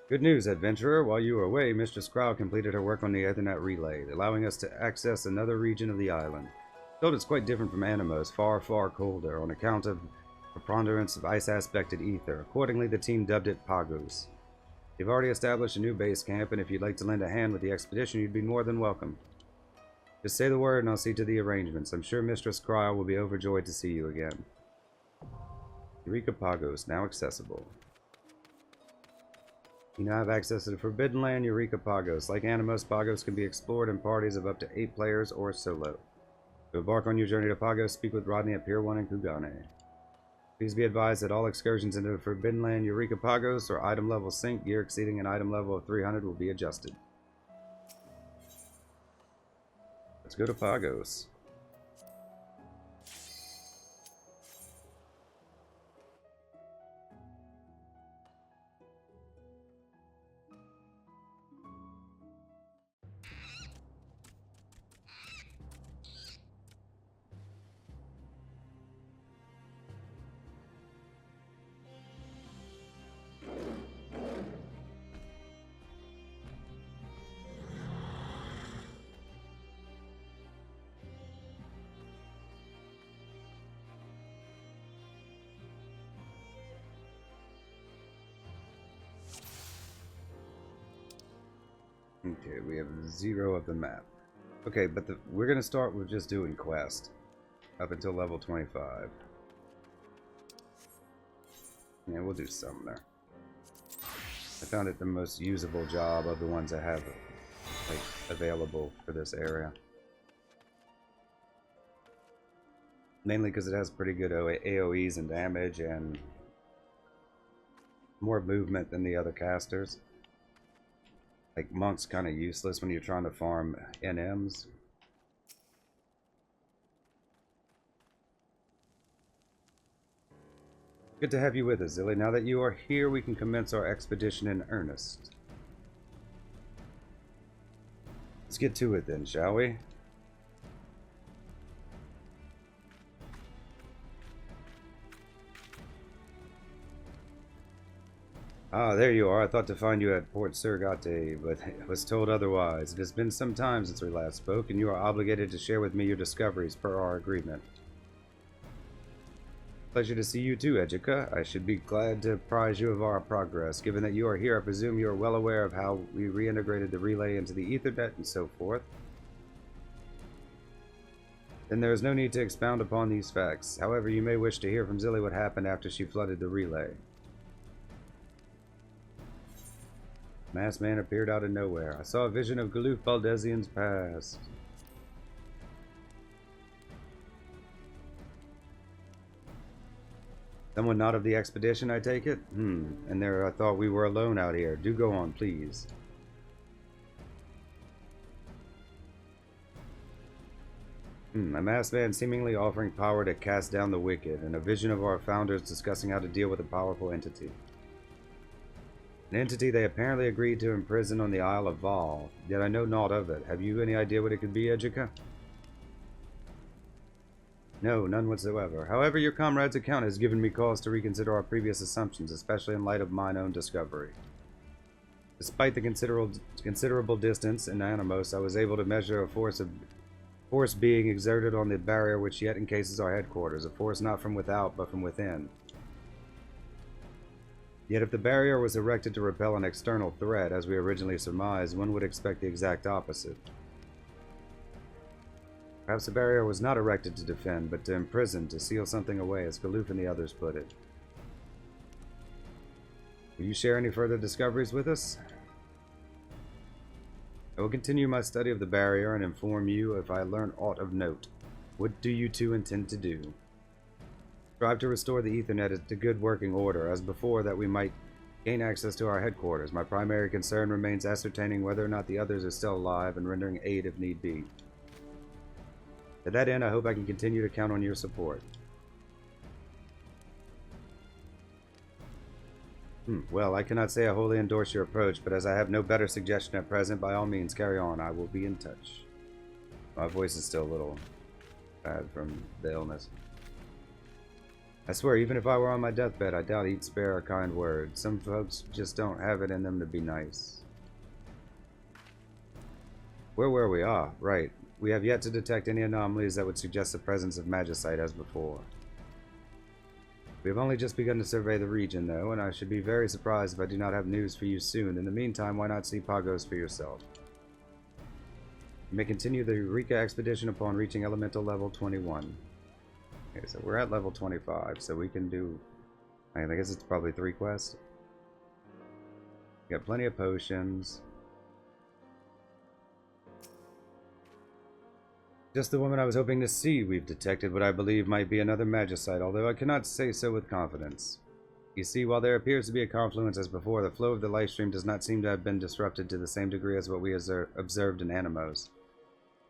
Good news, adventurer. While you were away, Mistress Crow completed her work on the Ethernet relay, allowing us to access another region of the island. Though it's quite different from Animos, far, far colder, on account of preponderance of ice-aspected ether. Accordingly, the team dubbed it Pagos. You've already established a new base camp, and if you'd like to lend a hand with the expedition, you'd be more than welcome. Just say the word and I'll see to the arrangements. I'm sure Mistress Crow will be overjoyed to see you again. Eureka Pagos, now accessible. You now have access to the Forbidden Land, Eureka Pagos. Like Animos, Pagos can be explored in parties of up to 8 players or solo. To embark on your journey to Pagos, speak with Rodney at Pier 1 in Kugane. Please be advised that all excursions into the Forbidden Land, Eureka Pagos, or item level sync, gear exceeding an item level of 300 will be adjusted. Let's go to Pagos. Okay, we have 0 of the map. Okay, but we're going to start with just doing quest up until level 25. Yeah, we'll do some there. I found it the most usable job of the ones I have like available for this area. Mainly because it has pretty good AoEs and damage and more movement than the other casters. Like, Monk's kind of useless when you're trying to farm NMs. Good to have you with us, Zilly. Now that you are here, we can commence our expedition in earnest. Let's get to it then, shall we? Ah, there you are. I thought to find you at Port Surgate, but was told otherwise. It has been some time since we last spoke, and you are obligated to share with me your discoveries per our agreement. Pleasure to see you too, Eureka. I should be glad to apprise you of our progress. Given that you are here, I presume you are well aware of how we reintegrated the relay into the Ethernet and so forth. Then there is no need to expound upon these facts. However, you may wish to hear from Zilly what happened after she flooded the relay. Masked man appeared out of nowhere. I saw a vision of Galuf Baldezian's past. Someone not of the expedition, I take it? And there I thought we were alone out here. Do go on, please. A masked man seemingly offering power to cast down the wicked, and a vision of our founders discussing how to deal with a powerful entity. An entity they apparently agreed to imprison on the Isle of Val, yet I know naught of it. Have you any idea what it could be, Eureka? No, none whatsoever. However, your comrade's account has given me cause to reconsider our previous assumptions, especially in light of mine own discovery. Despite the considerable distance in Animos, I was able to measure a force being exerted on the barrier which yet encases our headquarters, a force not from without, but from within. Yet if the barrier was erected to repel an external threat, as we originally surmised, one would expect the exact opposite. Perhaps the barrier was not erected to defend, but to imprison, to seal something away, as Galuf and the others put it. Will you share any further discoveries with us? I will continue my study of the barrier and inform you if I learn aught of note. What do you two intend to do? Strive to restore the Ethernet to good working order, as before, that we might gain access to our headquarters. My primary concern remains ascertaining whether or not the others are still alive and rendering aid if need be. To that end, I hope I can continue to count on your support. Well, I cannot say I wholly endorse your approach, but as I have no better suggestion at present, by all means, carry on. I will be in touch. My voice is still a little bad from the illness. I swear, even if I were on my deathbed, I doubt he'd spare a kind word. Some folks just don't have it in them to be nice. Where were we? Ah, right. We have yet to detect any anomalies that would suggest the presence of magicite as before. We have only just begun to survey the region, though, and I should be very surprised if I do not have news for you soon. In the meantime, why not see Pagos for yourself? You may continue the Eureka expedition upon reaching elemental level 21. Okay, so we're at level 25, so we can do... I guess it's probably 3 quests. Got plenty of potions. Just the woman I was hoping to see. We've detected what I believe might be another magicite, although I cannot say so with confidence. You see, while there appears to be a confluence as before, the flow of the life stream does not seem to have been disrupted to the same degree as what we observed in Animos.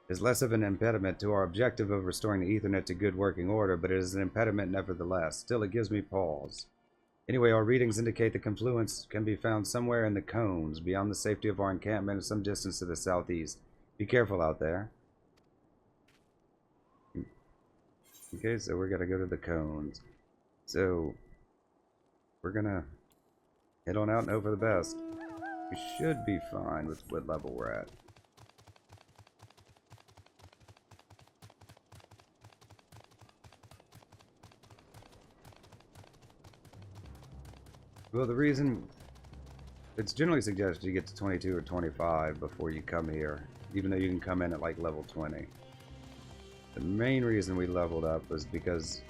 It is less of an impediment to our objective of restoring the Ethernet to good working order, but it is an impediment nevertheless. Still, it gives me pause. Anyway, our readings indicate the confluence can be found somewhere in the cones, beyond the safety of our encampment and some distance to the southeast. Be careful out there. Okay, so we're gonna go to the cones. So, we're gonna head on out and hope for the best. We should be fine with what level we're at. Well, the reason it's generally suggested you get to 22 or 25 before you come here, even though you can come in at like level 20. The main reason we leveled up was because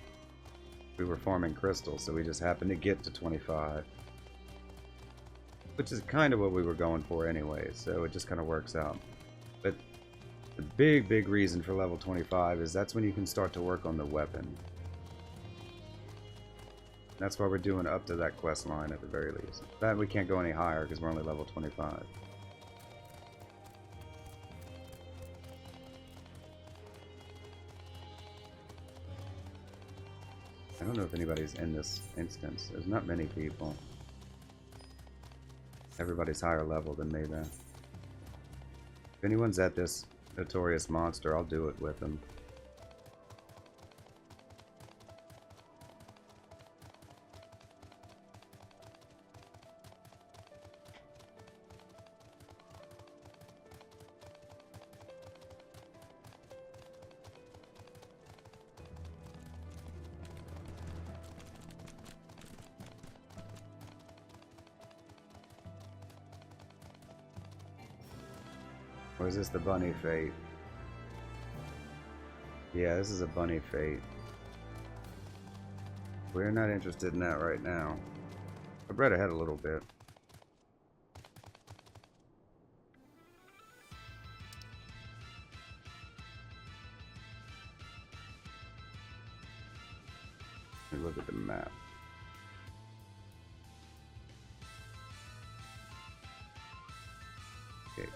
we were farming crystals, so we just happened to get to 25. Which is kind of what we were going for anyway, so it just kind of works out. But the big reason for level 25 is that's when you can start to work on the weapon. That's why we're doing up to that quest line at the very least. That we can't go any higher because we're only level 25. I don't know if anybody's in this instance. There's not many people. Everybody's higher level than me though. If anyone's at this notorious monster, I'll do it with them. Or is this the bunny fate? Yeah, this is a bunny fate. We're not interested in that right now. I've read ahead a little bit. Let me look at the map.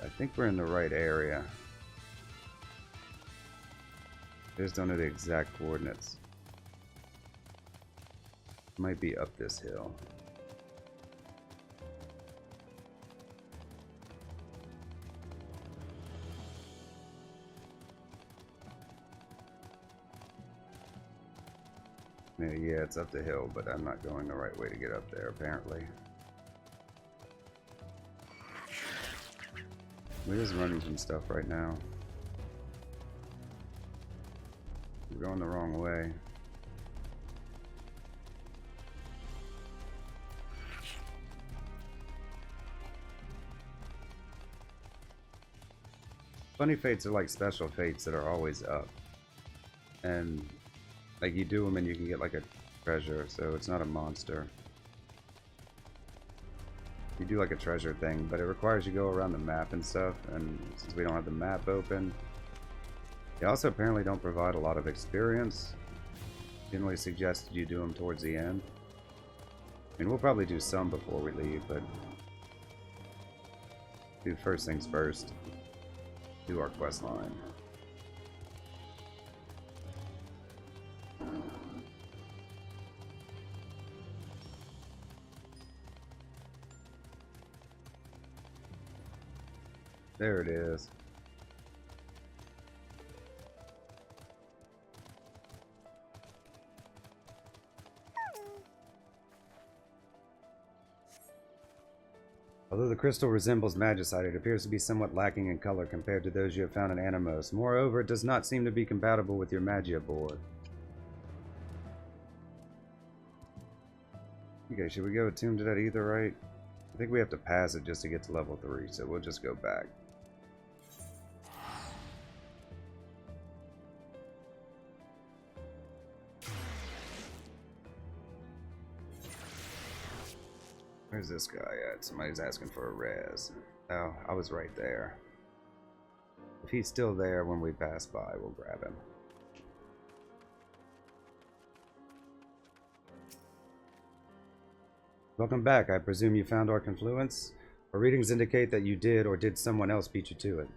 I think we're in the right area. I just don't know the exact coordinates. Might be up this hill. Yeah, it's up the hill, but I'm not going the right way to get up there, apparently. We're just running some stuff right now. We're going the wrong way. Funny fates are like special fates that are always up. And like you do them and you can get like a treasure, so it's not a monster. You do like a treasure thing, but it requires you to go around the map and stuff, and since we don't have the map open, they also apparently don't provide a lot of experience. Generally suggested you do them towards the end. I mean, we'll probably do some before we leave, but do first things first. Do our quest line. There it is. Although the crystal resembles magicite, it appears to be somewhat lacking in color compared to those you have found in Animos. Moreover, it does not seem to be compatible with your Magia board. Okay, should we go attune to that aetherite? I think we have to pass it just to get to level 3, so we'll just go back. Where's this guy at? Somebody's asking for a res. Oh, I was right there. If he's still there when we pass by, we'll grab him. Welcome back. I presume you found our confluence? Our readings indicate that you did, or did someone else beat you to it?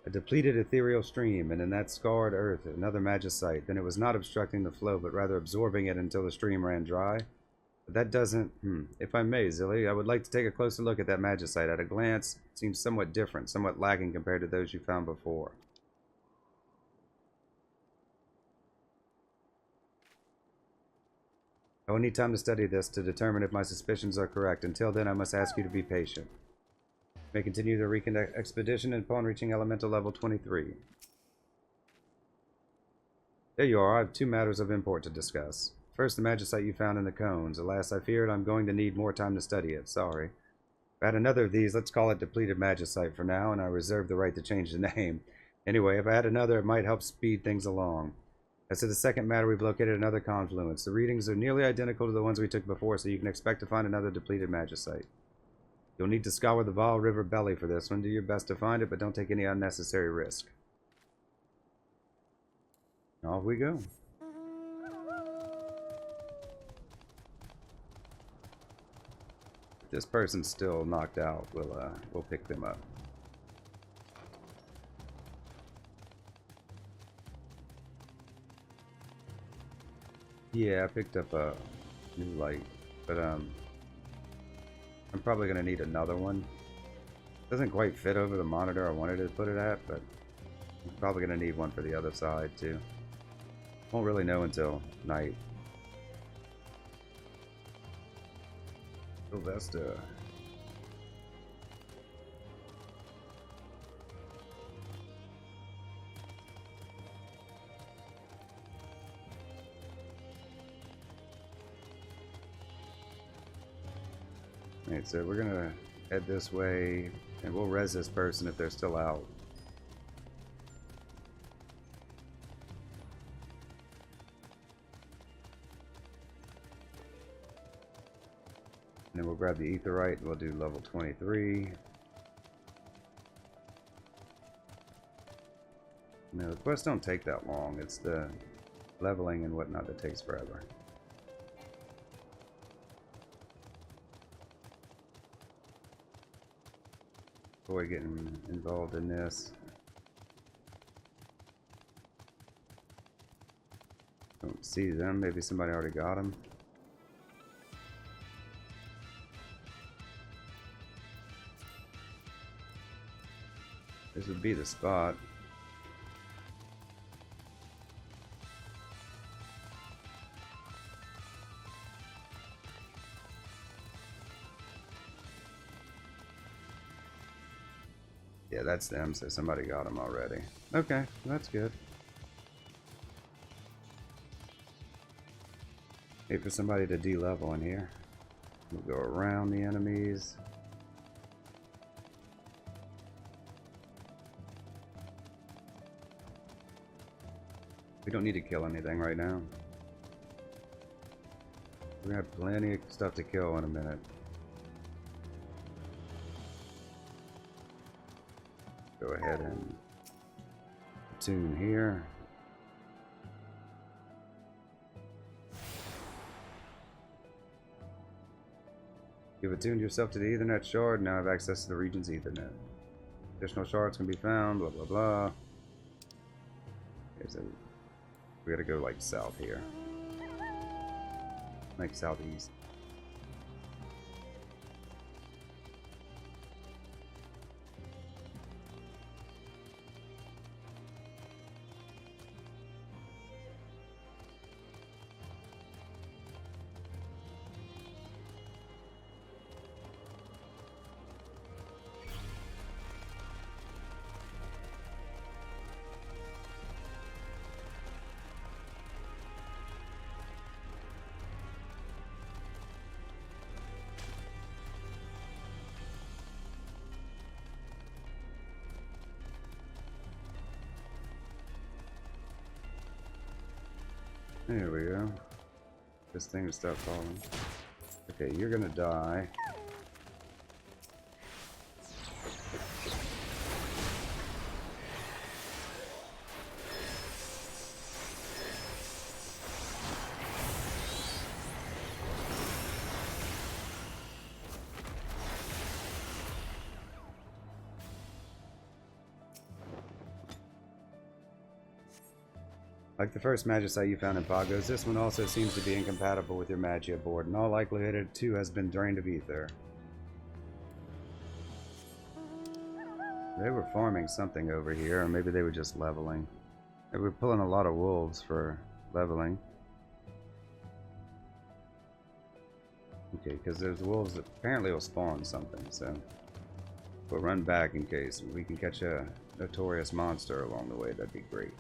A depleted ethereal stream, and in that scarred earth, another magicite. Then it was not obstructing the flow, but rather absorbing it until the stream ran dry. But that doesn't... If I may, Zilly, I would like to take a closer look at that magicite. At a glance, it seems somewhat different, somewhat lacking compared to those you found before. I will need time to study this to determine if my suspicions are correct. Until then, I must ask you to be patient. May continue the Eureka expedition upon reaching elemental level 23. There you are. I have 2 matters of import to discuss. First, the magicite you found in the cones. Alas, I feared I'm going to need more time to study it. Sorry. If I had another of these, let's call it depleted magicite for now, and I reserve the right to change the name. Anyway, if I had another, it might help speed things along. As to the second matter, we've located another confluence. The readings are nearly identical to the ones we took before, so you can expect to find another depleted magicite. You'll need to scour the Val River belly for this one. Do your best to find it, but don't take any unnecessary risk. Off we go. If this person's still knocked out, we'll pick them up. Yeah, I picked up a new light, but I'm probably going to need another one. Doesn't quite fit over the monitor I wanted to put it at, but I'm probably going to need one for the other side too. Won't really know until night. Sylvester. Alright, so we're gonna head this way, and we'll res this person if they're still out. And then we'll grab the aetherite, and we'll do level 23. No, the quests don't take that long. It's the leveling and whatnot that takes forever. Boy, getting involved in this. Don't see them. Maybe somebody already got them. This would be the spot. Yeah, that's them, so somebody got them already. Okay, that's good. Wait for somebody to de-level in here. We'll go around the enemies. We don't need to kill anything right now. We're gonna have plenty of stuff to kill in a minute. Go ahead and tune here. You've attuned yourself to the Ethernet shard. Now have access to the region's Ethernet. Additional shards can be found. Blah blah blah. Okay, so we gotta go like south here, like southeast. There we go. This thing will start falling. Okay, you're gonna die. Like the first magicite you found in Pagos, this one also seems to be incompatible with your Magia board. In all likelihood, it too has been drained of ether. They were farming something over here, or maybe they were just leveling. They were pulling a lot of wolves for leveling. Okay, because there's wolves that apparently will spawn something, so we'll run back in case we can catch a notorious monster along the way. That'd be great.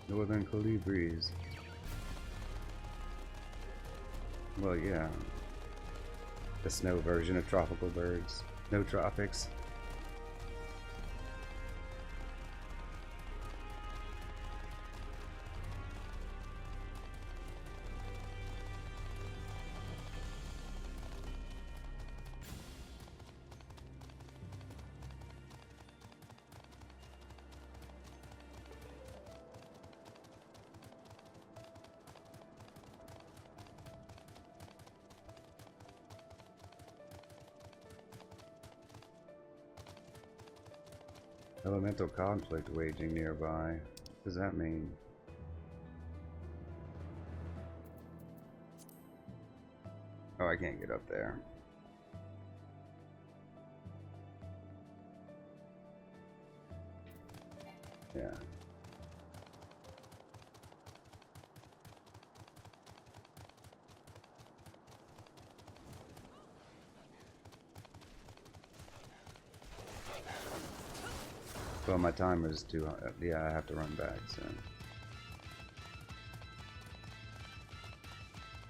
Northern colibris. Well, yeah. The snow version of tropical birds. No tropics. Elemental conflict waging nearby. What does that mean? Oh, I can't get up there. Yeah. Well, my timer's too. Yeah, I have to run back. So,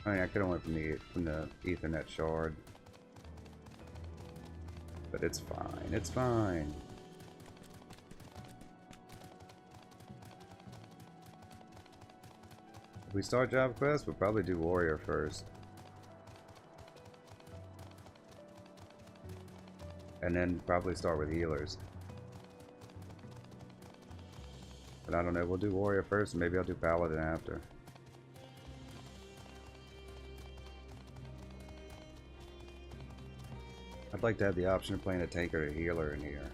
I mean, I could have went from the Ethernet shard, but it's fine. It's fine. If we start job quest, we'll probably do warrior first, and then probably start with healers. But I don't know, we'll do warrior first, and maybe I'll do paladin after. I'd like to have the option of playing a tank or a healer in here.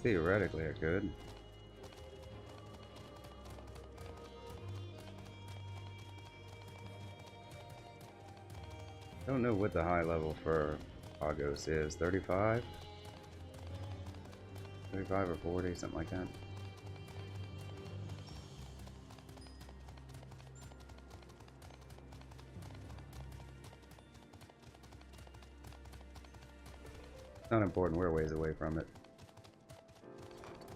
Theoretically, I could. I don't know what the high level for Pagos is. 35? 35 or 40, something like that. It's not important, we're a ways away from it.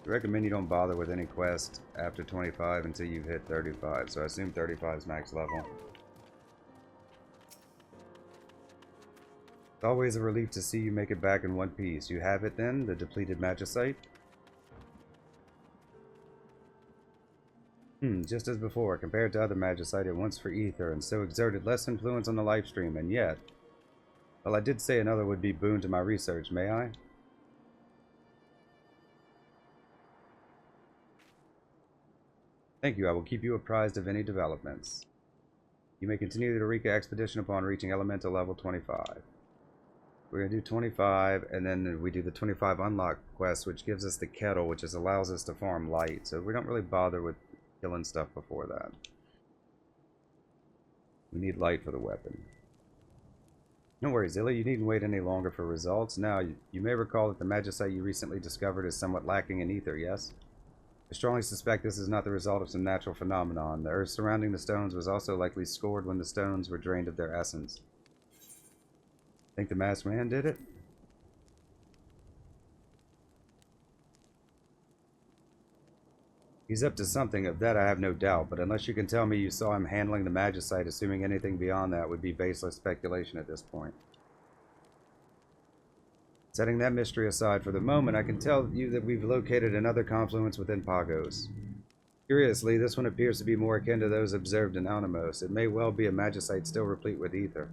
I recommend you don't bother with any quest after 25 until you've hit 35, so I assume 35 is max level. It's always a relief to see you make it back in one piece. You have it then, the depleted magicite? Just as before, compared to other magicite, it wants for ether, and so exerted less influence on the life stream, and yet... Well, I did say another would be boon to my research, may I? Thank you, I will keep you apprised of any developments. You may continue the Eureka expedition upon reaching elemental level 25. We're going to do 25, and then we do the 25 unlock quest, which gives us the kettle, which allows us to farm light. So we don't really bother with killing stuff before that. We need light for the weapon. No worries, Zilla, you needn't wait any longer for results. Now, you may recall that the magicite you recently discovered is somewhat lacking in ether, yes? I strongly suspect this is not the result of some natural phenomenon. The earth surrounding the stones was also likely scored when the stones were drained of their essence. Think the masked man did it? He's up to something, of that I have no doubt, but unless you can tell me you saw him handling the magicite, assuming anything beyond that would be baseless speculation at this point. Setting that mystery aside for the moment, I can tell you that we've located another confluence within Pagos. Curiously, this one appears to be more akin to those observed in Animos. It may well be a magicite still replete with ether.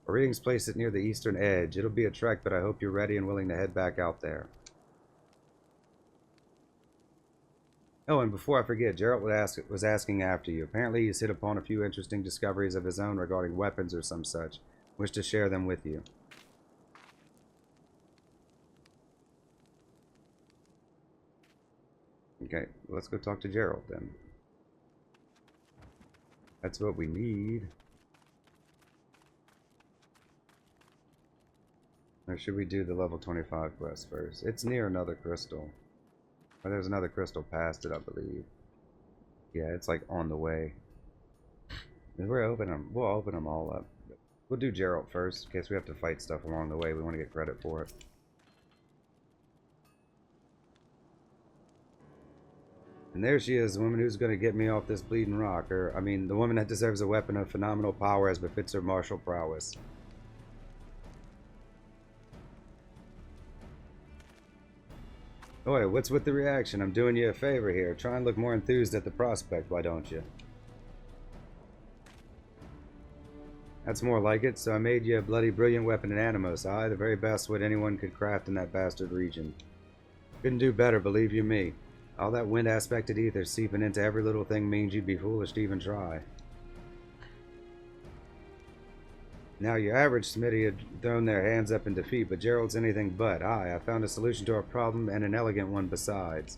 Our readings place it near the eastern edge. It'll be a trek, but I hope you're ready and willing to head back out there. Oh, and before I forget, Gerald was asking after you. Apparently he's hit upon a few interesting discoveries of his own regarding weapons or some such. Wish to share them with you. Okay, let's go talk to Gerald then. That's what we need. Or should we do the level 25 quest first? It's near another crystal. Or there's another crystal past it, I believe. Yeah, it's like on the way. We'll open them all up. We'll do Gerald first, in case we have to fight stuff along the way. We want to get credit for it. And there she is, the woman who's going to get me off this bleeding rock. Or, I mean, the woman that deserves a weapon of phenomenal power as befits her martial prowess. Boy, what's with the reaction? I'm doing you a favor here. Try and look more enthused at the prospect, why don't you? That's more like it, so I made you a bloody brilliant weapon in Animos. Aye, the very best what anyone could craft in that bastard region. Couldn't do better, believe you me. All that wind-aspected ether seeping into every little thing means you'd be foolish to even try. Now, your average smithy had thrown their hands up in defeat, but Gerald's anything but. Aye, I found a solution to our problem, and an elegant one besides.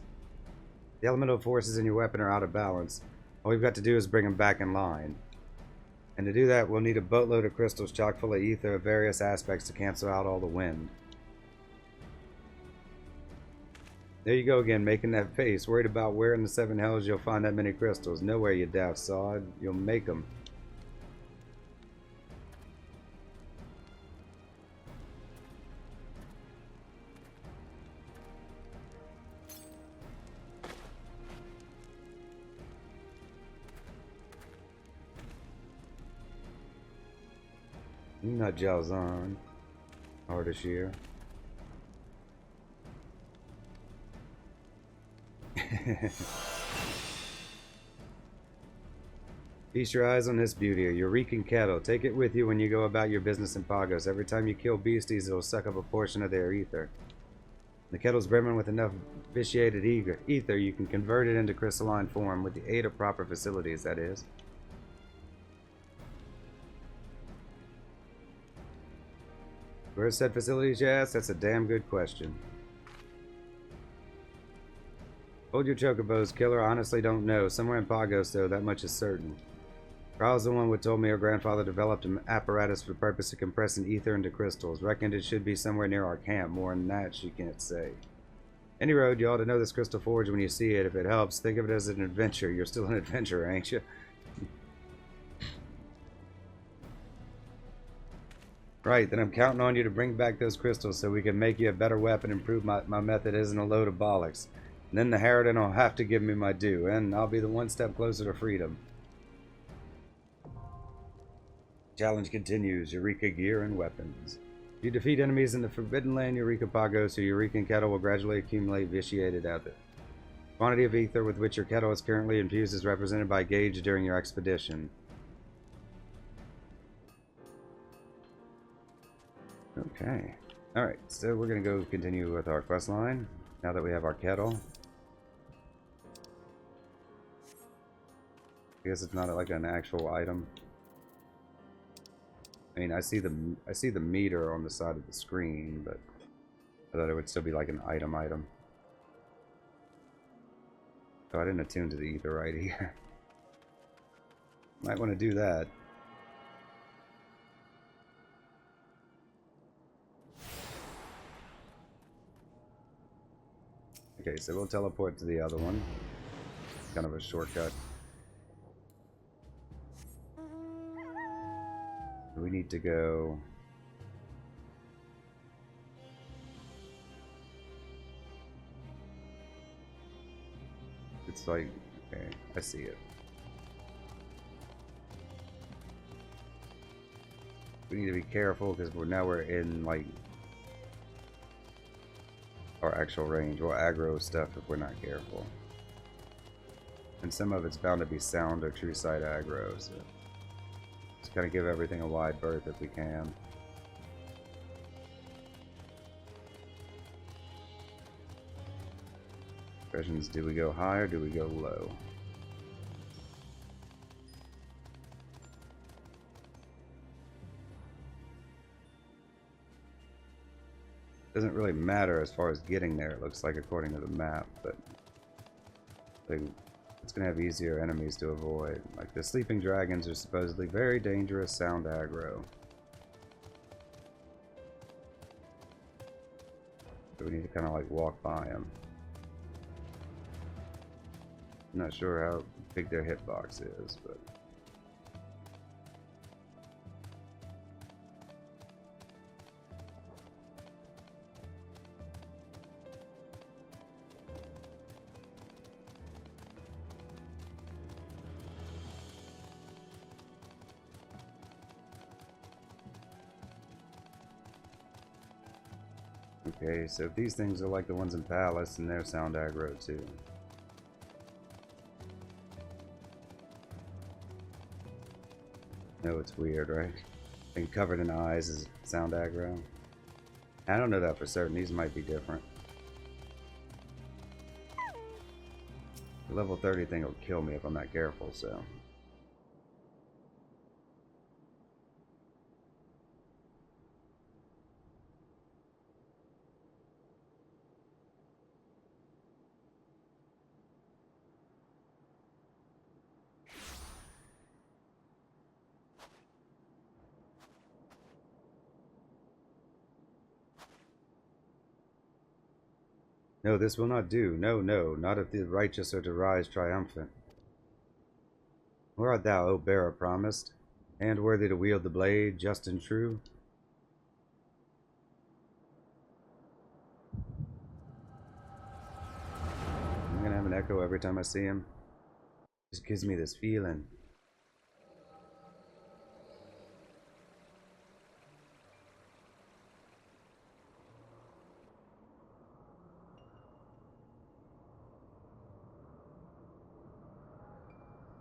The elemental forces in your weapon are out of balance. All we've got to do is bring them back in line. And to do that, we'll need a boatload of crystals chock full of ether of various aspects to cancel out all the wind. There you go again, making that face, worried about where in the seven hells you'll find that many crystals. Nowhere, you daft sod. You'll make them. Not Jalzan. Ardashir. Feast your eyes on this beauty, a Eureka kettle. Take it with you when you go about your business in Pagos. Every time you kill beasties, it'll suck up a portion of their ether. The kettle's brimming with enough vitiated ether, you can convert it into crystalline form with the aid of proper facilities, that is. Where's said facilities, you ask? That's a damn good question. Hold your chocobos, killer. Honestly don't know. Somewhere in Pagos, though, that much is certain. Carl's the one who told me her grandfather developed an apparatus for the purpose of compressing ether into crystals. Reckoned it should be somewhere near our camp. More than that, she can't say. Any road, you ought to know this crystal forge when you see it. If it helps, think of it as an adventure. You're still an adventurer, ain't you? Right, then I'm counting on you to bring back those crystals so we can make you a better weapon and prove my method isn't a load of bollocks. And then the Harridan will have to give me my due, and I'll be the one step closer to freedom. Challenge continues. Eureka gear and weapons. You defeat enemies in the Forbidden Land, Eureka Pagos, your Eureka kettle will gradually accumulate vitiated ether. The quantity of ether with which your kettle is currently infused is represented by gauge during your expedition. Okay. Alright, so we're going to go continue with our quest line, now that we have our kettle. I guess it's not like an actual item. I mean, I see the meter on the side of the screen, but I thought it would still be like an item. So I didn't attune to the ether right here. Might want to do that. Okay, so we'll teleport to the other one. Kind of a shortcut. We need to go... It's like... Okay, I see it. We need to be careful because we're in, like... our actual range. We'll aggro stuff if we're not careful. And some of it's bound to be sound or true sight aggro, so... Just kind of give everything a wide berth if we can. Questions, do we go high or do we go low? Doesn't really matter as far as getting there, it looks like, according to the map, but it's going to have easier enemies to avoid. Like, the sleeping dragons are supposedly very dangerous sound aggro. So we need to kind of like walk by them. I'm not sure how big their hitbox is, but... Okay, so if these things are like the ones in Palace, and they're sound aggro too. No, it's weird, right? Being covered in eyes is sound aggro. I don't know that for certain. These might be different. The level 30 thing will kill me if I'm not careful, so... No, this will not do. No, no, not if the righteous are to rise triumphant. Where art thou, O bearer promised, and worthy to wield the blade, just and true? I'm gonna have an echo every time I see him. Just gives me this feeling.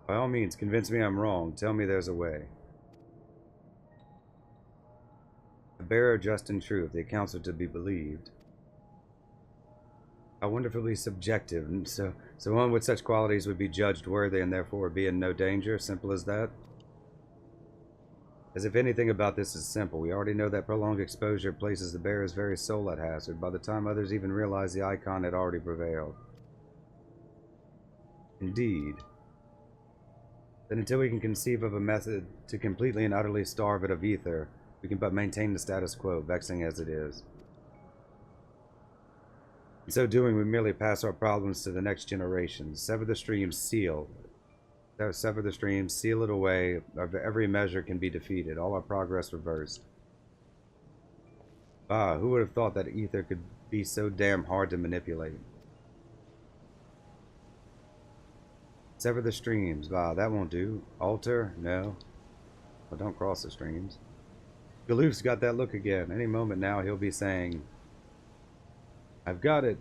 By all means, convince me I'm wrong. Tell me there's a way. A bearer just and true, if the accounts are to be believed. How wonderfully subjective. And so one with such qualities would be judged worthy and therefore be in no danger. Simple as that. As if anything about this is simple. We already know that prolonged exposure places the bearer's very soul at hazard. By the time others even realize the icon had already prevailed. Indeed. Then until we can conceive of a method to completely and utterly starve it of ether, we can but maintain the status quo, vexing as it is. In so doing, we merely pass our problems to the next generation. Sever the stream, seal. Sever the stream, seal it away. Every measure can be defeated. All our progress reversed. Ah, who would have thought that ether could be so damn hard to manipulate? Sever the streams. Ah, that won't do. Alter? No. Well, don't cross the streams. Galoof's got that look again. Any moment now he'll be saying, I've got it.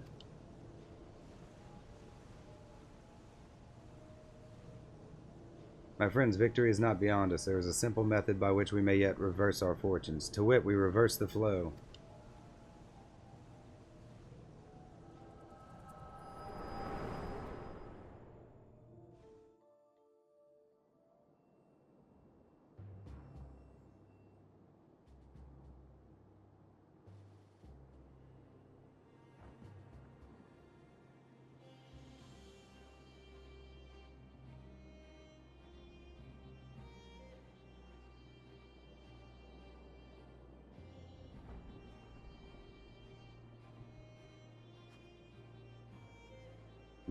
My friends, victory is not beyond us. There is a simple method by which we may yet reverse our fortunes. To wit, we reverse the flow.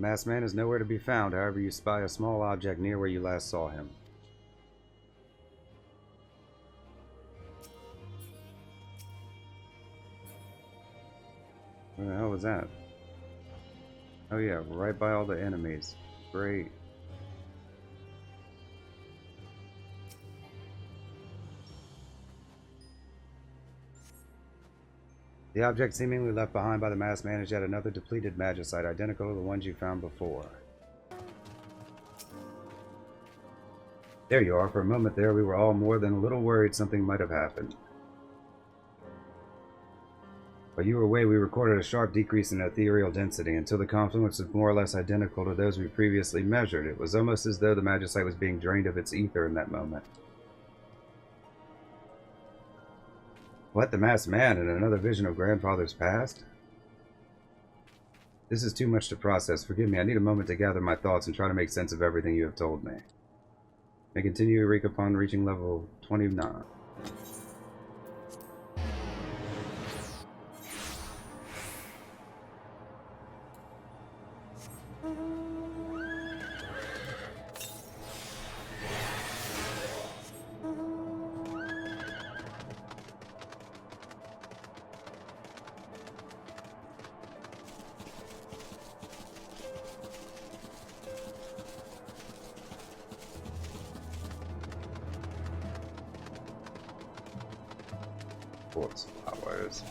The masked man is nowhere to be found, however you spy a small object near where you last saw him. Where the hell was that? Oh yeah, right by all the enemies. Great. The object seemingly left behind by the masked man is yet another depleted magicite, identical to the ones you found before. There you are. For a moment there, we were all more than a little worried something might have happened. While you were away, we recorded a sharp decrease in ethereal density until the confluence was more or less identical to those we previously measured. It was almost as though the magicite was being drained of its ether in that moment. What, the masked man and another vision of grandfather's past? This is too much to process. Forgive me, I need a moment to gather my thoughts and try to make sense of everything you have told me. May continue Eureka upon reaching level 29. Quartz flowers.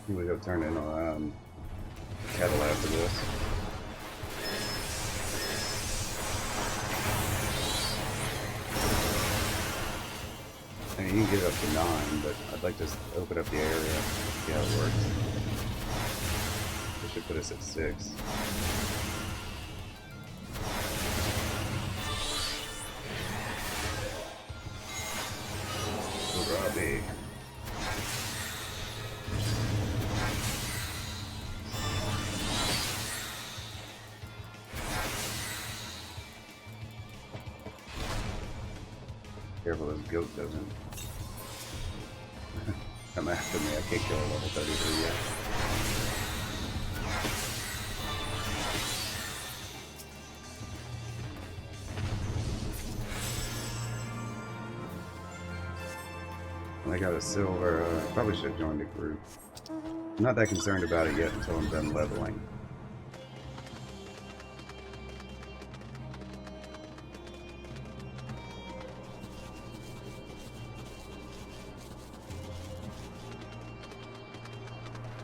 We go turn in cattle after this. I mean, you can get up to 9, but I'd like to open up the area, see how it works. This should put us at 6. Robbie. Careful this goat doesn't come after me. I can't kill a level 33 yet. I got a silver. Probably should have joined the group. I'm not that concerned about it yet until I'm done leveling.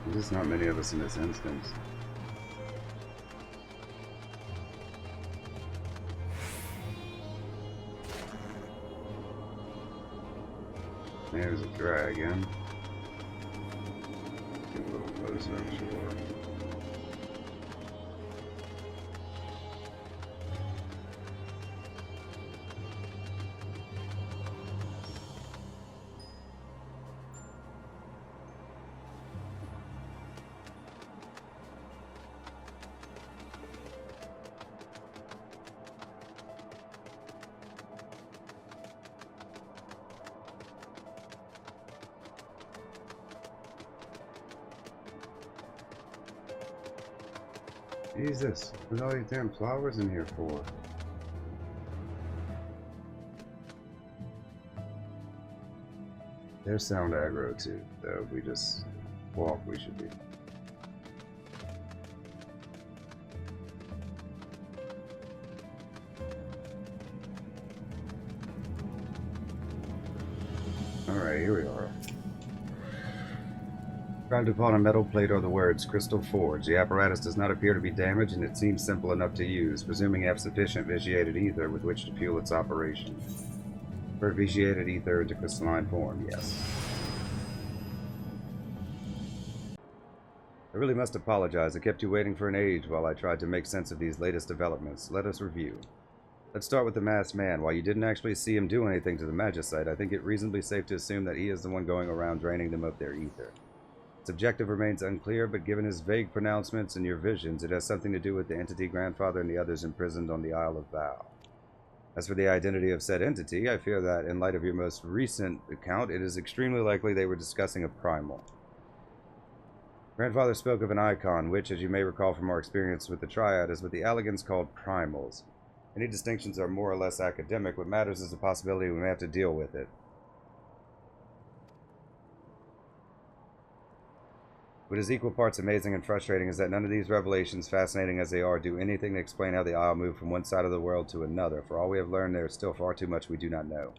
There's not many of us in this instance. There's a dragon. Get a little closer, I'm sure. Jesus, what are all these damn flowers in here for? They're sound aggro too, so if we just walk, we should be. Alright, here we are. Described upon a metal plate are the words Crystal Forge. The apparatus does not appear to be damaged and it seems simple enough to use, presuming you have sufficient vitiated ether with which to fuel its operation. For vitiated ether into crystalline form, yes. I really must apologize. I kept you waiting for an age while I tried to make sense of these latest developments. Let us review. Let's start with the masked man. While you didn't actually see him do anything to the Magicite, I think it reasonably safe to assume that he is the one going around draining them of their ether. Its objective remains unclear, but given his vague pronouncements and your visions, it has something to do with the entity grandfather and the others imprisoned on the Isle of Vow. As for the identity of said entity, I fear that, in light of your most recent account, it is extremely likely they were discussing a primal. Grandfather spoke of an icon, which, as you may recall from our experience with the Triad, is what the Allegans called primals. Any distinctions are more or less academic. What matters is the possibility we may have to deal with it. What is equal parts amazing and frustrating is that none of these revelations, fascinating as they are, do anything to explain how the Isle moved from one side of the world to another. For all we have learned, there is still far too much we do not know.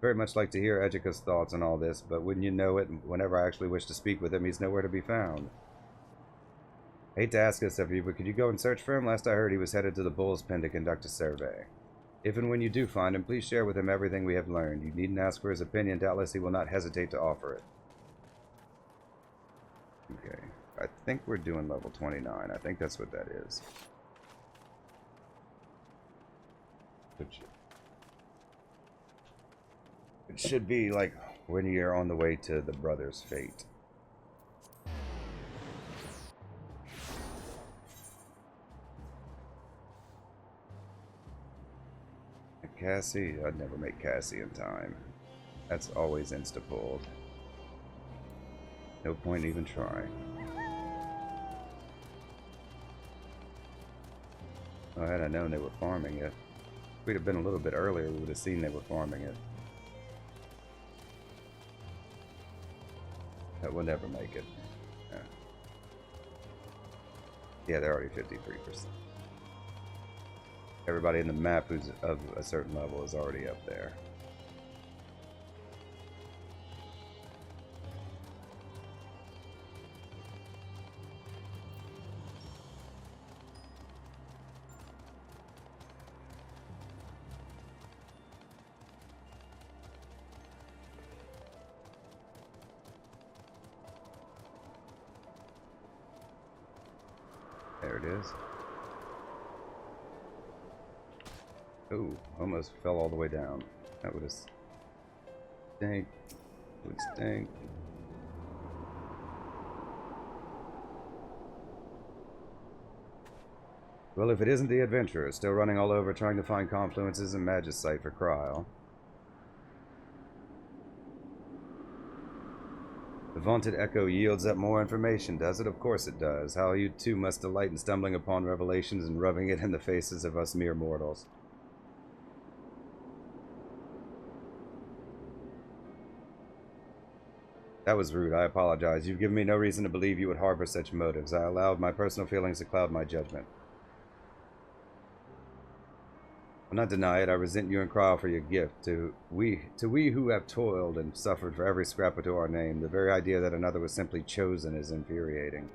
Very much like to hear Edgica's thoughts on all this, but wouldn't you know it, whenever I actually wish to speak with him, he's nowhere to be found. I hate to ask this of you, but could you go and search for him? Last I heard, he was headed to the Bull's Pen to conduct a survey. If and when you do find him, please share with him everything we have learned. You needn't ask for his opinion. Doubtless he will not hesitate to offer it. Okay. I think we're doing level 29. I think that's what that is. It should be like when you're on the way to the brother's fate. Cassie? I'd never make Cassie in time. That's always insta-pulled. No point even trying. Oh, had I known they were farming it. If we'd have been a little bit earlier, we would have seen they were farming it. That will never make it. Yeah, they're already 53%. Everybody in the map who's of a certain level is already up there. There it is. Ooh, almost fell all the way down. That would have stank. Would stink. Well, if it isn't the adventurer, still running all over trying to find confluences and Magicite for Kryl. The vaunted echo yields up more information, does it? Of course it does. How you too must delight in stumbling upon revelations and rubbing it in the faces of us mere mortals. That was rude. I apologize. You've given me no reason to believe you would harbor such motives. I allowed my personal feelings to cloud my judgment. I'll not deny it. I resent you and Kryl for your gift. To we who have toiled and suffered for every scrap to our name, the very idea that another was simply chosen is infuriating.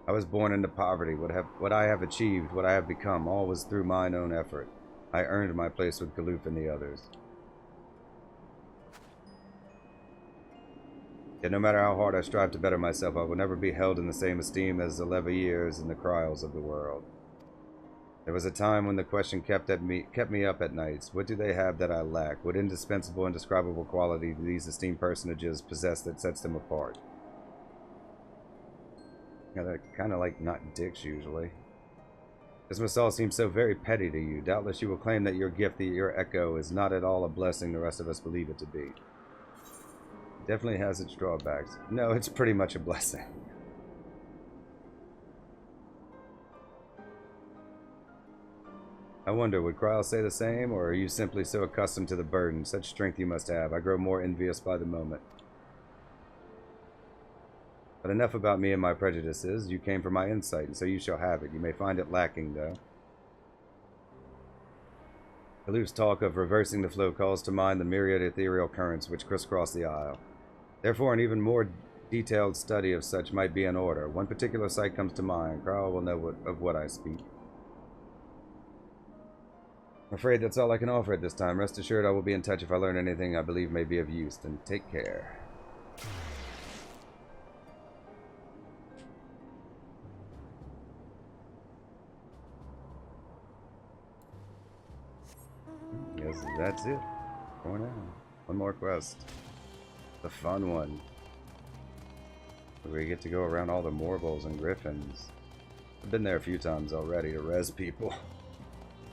I was born into poverty. What I have achieved, what I have become, all was through mine own effort. I earned my place with Galoof and the others. Yet no matter how hard I strive to better myself, I will never be held in the same esteem as the Leviers and the Kryls of the world. There was a time when the question kept me up at nights. What do they have that I lack? What indispensable, indescribable quality do these esteemed personages possess that sets them apart? Yeah, they're kind of like not dicks usually. This must all seem so very petty to you. Doubtless you will claim that your gift, your echo, is not at all a blessing the rest of us believe it to be. It definitely has its drawbacks. No, it's pretty much a blessing. I wonder, would Kryl say the same, or are you simply so accustomed to the burden? Such strength you must have. I grow more envious by the moment. But enough about me and my prejudices. You came for my insight, and so you shall have it. You may find it lacking, though. Galoof's talk of reversing the flow calls to mind the myriad ethereal currents which crisscross the isle. Therefore, an even more detailed study of such might be in order. One particular sight comes to mind. Kryl will know of what I speak. I'm afraid that's all I can offer at this time. Rest assured I will be in touch if I learn anything I believe may be of use. Then take care. guess that's it for now. One more quest. The fun one. Where we get to go around all the Morbles and Griffins. I've been there a few times already to res people.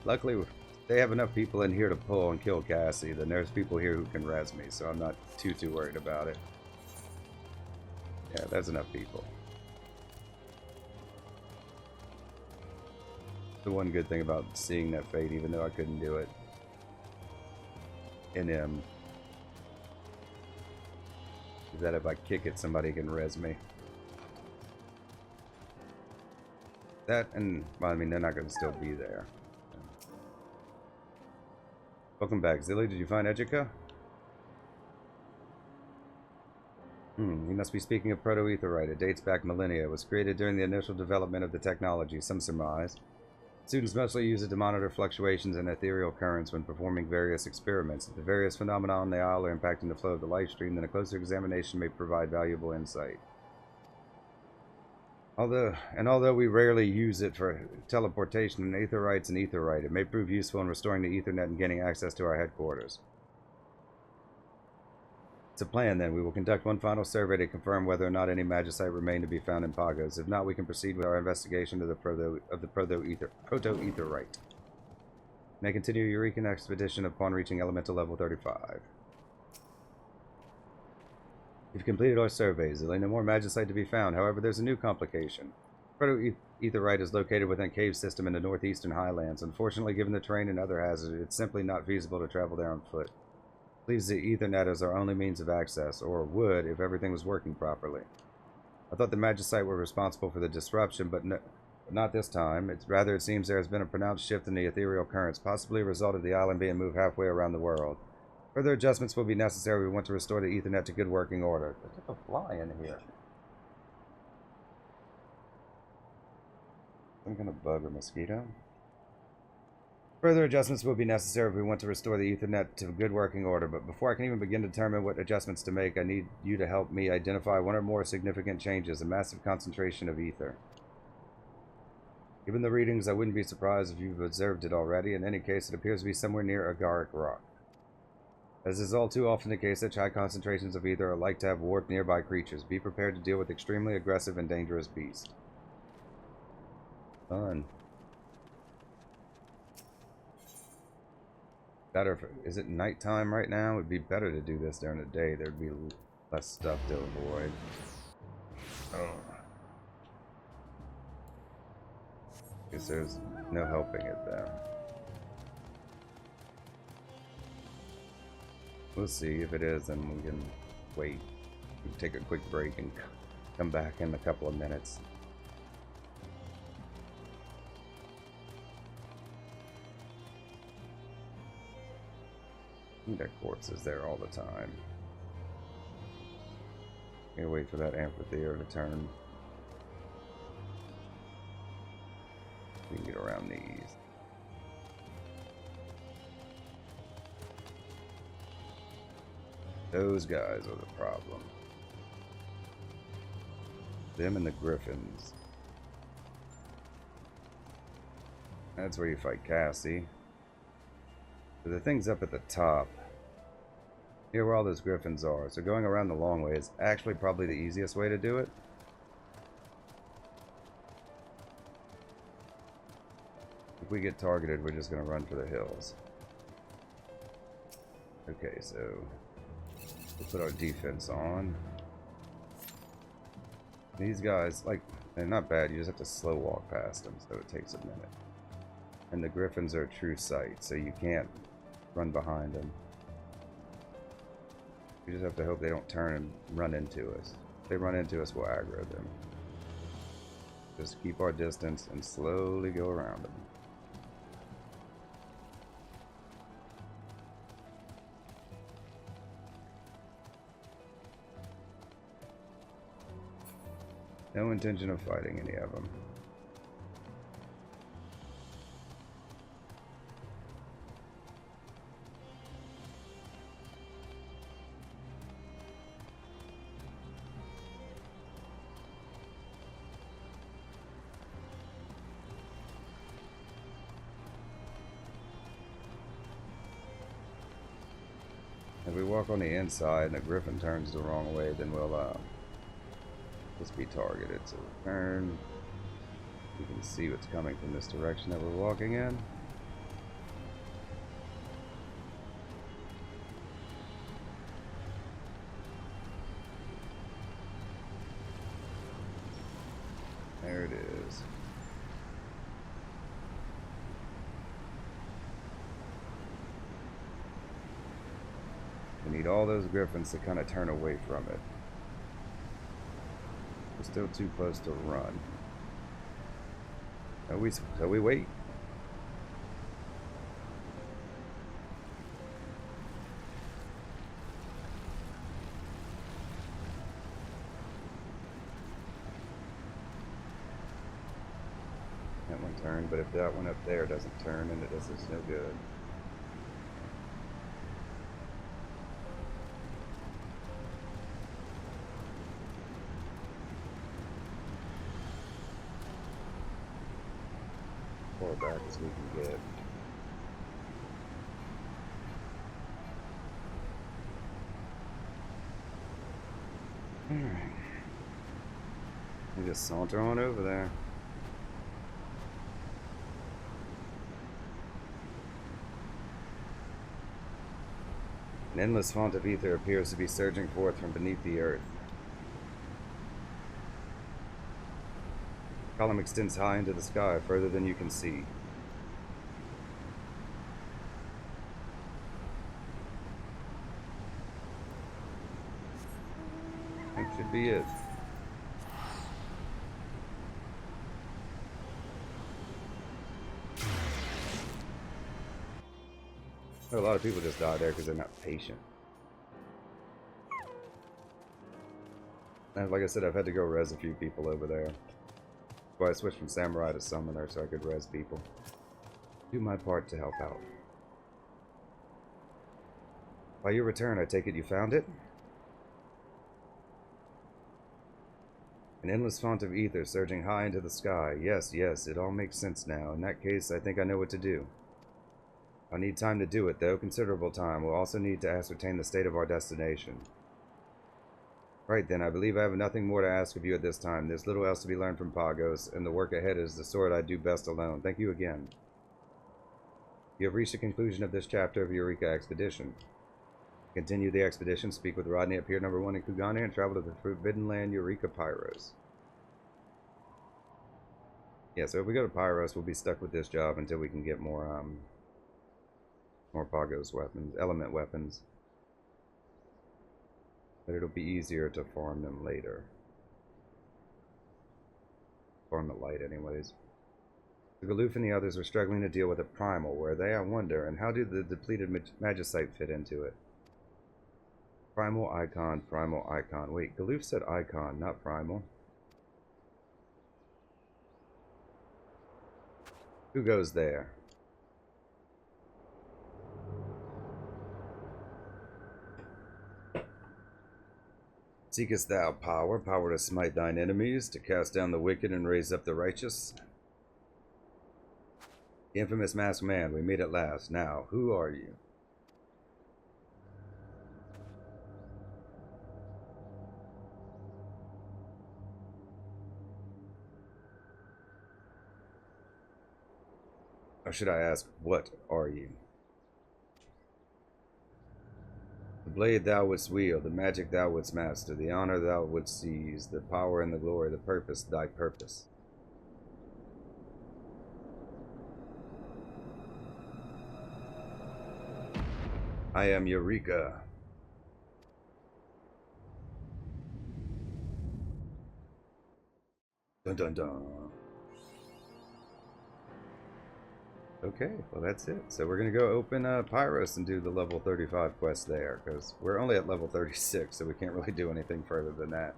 Luckily, they have enough people in here to pull and kill Cassie, then there's people here who can res me, so I'm not too worried about it. Yeah, there's enough people. The one good thing about seeing that fate, even though I couldn't do it in him, is that if I kick it, somebody can res me. That, and, well, I mean, they're not going to still be there. Welcome back, Zilly. Did you find Eureka? You must be speaking of proto-etherite. It dates back millennia. It was created during the initial development of the technology, some surmise. Students mostly use it to monitor fluctuations in ethereal currents when performing various experiments. If the various phenomena on the isle are impacting the flow of the light stream, then a closer examination may provide valuable insight. Although we rarely use it for teleportation and aetherites and etherite, it may prove useful in restoring the Ethernet and gaining access to our headquarters. It's a plan, then. We will conduct one final survey to confirm whether or not any magicite remain to be found in Pagos. If not, we can proceed with our investigation of the proto-etherite. May continue your Eureka expedition upon reaching elemental level 35. You've completed our surveys. There's no more magicite to be found. However, there's a new complication. Proto-etherite is located within a cave system in the northeastern highlands. Unfortunately, given the terrain and other hazards, it's simply not feasible to travel there on foot. Leaves the Ethernet as our only means of access, or would if everything was working properly. I thought the magicite were responsible for the disruption, but not this time. Rather, it seems there has been a pronounced shift in the ethereal currents, possibly a result of the island being moved halfway around the world. Further adjustments will be necessary. We want to restore the Ethernet to good working order. There's a fly in here. Some kind of bug or mosquito. Further adjustments will be necessary if we want to restore the Ethernet to good working order, but before I can even begin to determine what adjustments to make, I need you to help me identify one or more significant changes, a massive concentration of ether. Given the readings, I wouldn't be surprised if you've observed it already. In any case, it appears to be somewhere near Agaric Rock. As is all too often the case, such high concentrations of ether are like to have warped nearby creatures. Be prepared to deal with extremely aggressive and dangerous beasts. Fun. Better is it nighttime right now? It would be better to do this during the day. There'd be less stuff to avoid. Oh. Guess there's no helping it there. We'll see. If it is, then we can wait. We can take a quick break and come back in a couple of minutes. I think that quartz is there all the time. Gotta wait for that amphitheater to turn. We can get around these. Those guys are the problem. Them and the Griffins. That's where you fight Cassie. The thing's up at the top. Here where all those Griffins are. So going around the long way is actually probably the easiest way to do it. If we get targeted, we're just going to run for the hills. Okay, so we'll put our defense on. These guys, like, they're not bad. You just have to slow walk past them, so it takes a minute. And the Griffins are a true sight, so you can't run behind them. We just have to hope they don't turn and run into us. If they run into us, we'll aggro them. Just keep our distance and slowly go around them. No intention of fighting any of them. If we walk on the inside and the griffin turns the wrong way, then we'll just be targeted. So we turn. You can see what's coming from this direction that we're walking in. There it is. We need all those griffins to kind of turn away from it. We're still too close to run. So we wait. That one turned, but if that one up there doesn't turn, then it does us no good. Far back as we can get. Alright. We just saunter on over there. An endless font of ether appears to be surging forth from beneath the earth. The column extends high into the sky, further than you can see. That should be it. A lot of people just die there because they're not patient. And like I said, I've had to go res a few people over there. That's why I switched from samurai to summoner so I could res people. Do my part to help out. By your return, I take it you found it? An endless font of ether surging high into the sky. Yes, yes, it all makes sense now. In that case, I think I know what to do. I'll need time to do it, though. Considerable time. We'll also need to ascertain the state of our destination. Right then, I believe I have nothing more to ask of you at this time. There's little else to be learned from Pagos, and the work ahead is the sword I do best alone. Thank you again. You have reached the conclusion of this chapter of Eureka Expedition. Continue the expedition, speak with Rodney at Pier Number 1 in Kugane, and travel to the Forbidden Land Eureka Pyros. Yeah, so if we go to Pyros, we'll be stuck with this job until we can get more Pagos weapons, element weapons. But it'll be easier to farm them later. Farm the light anyways. The Galoof and the others are struggling to deal with a primal. Where are they, I wonder? And how do the depleted magicite fit into it? Primal icon, primal icon. Wait, Galoof said icon, not primal. Who goes there? Seekest thou power, power to smite thine enemies, to cast down the wicked and raise up the righteous? The infamous masked man, we meet at last. Now, who are you? Or should I ask, what are you? The blade thou wouldst wield, the magic thou wouldst master, the honor thou wouldst seize, the power and the glory, the purpose, thy purpose. I am Eureka. Dun dun dun. Okay, well that's it. So we're going to go open Pyros and do the level 35 quest there, because we're only at level 36, so we can't really do anything further than that.